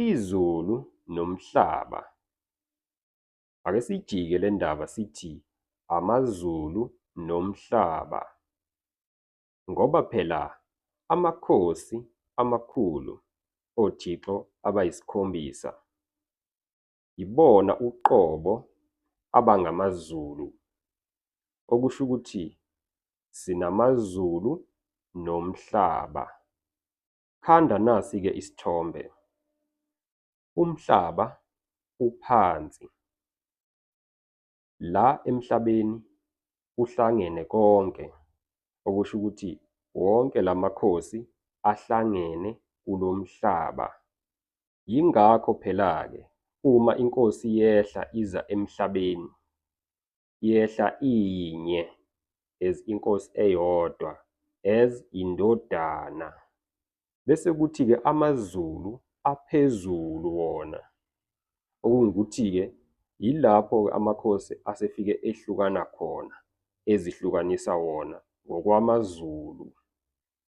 Izulu nomhlaba. Ake sijike le ndaba sithi amazulu nomhlaba. Ngoba phela amakhosi amakhulu oThixo abayisikhombisa ibona uqobo abangamazulu. Okusho ukuthi sinamazulu nomhlaba. Khanda nasi-ke isithombe. Umhlaba uphansi. La emhlabeni kuhlangene konke. Okusho ukuthi wonke lamakhosi ahlangene kulomhlaba. Yingakho phela-ke uma inkosi yehla iza emhlabeni, yehla iyinye as inkosi eyodwa, as indodana. Bese kuthi-ke amazulu aphezulu wona. Okungikuthi-ke yilapho-ke amakhosi asefike ehlukana khona, ezihlukanisa wona ngokwamazulu.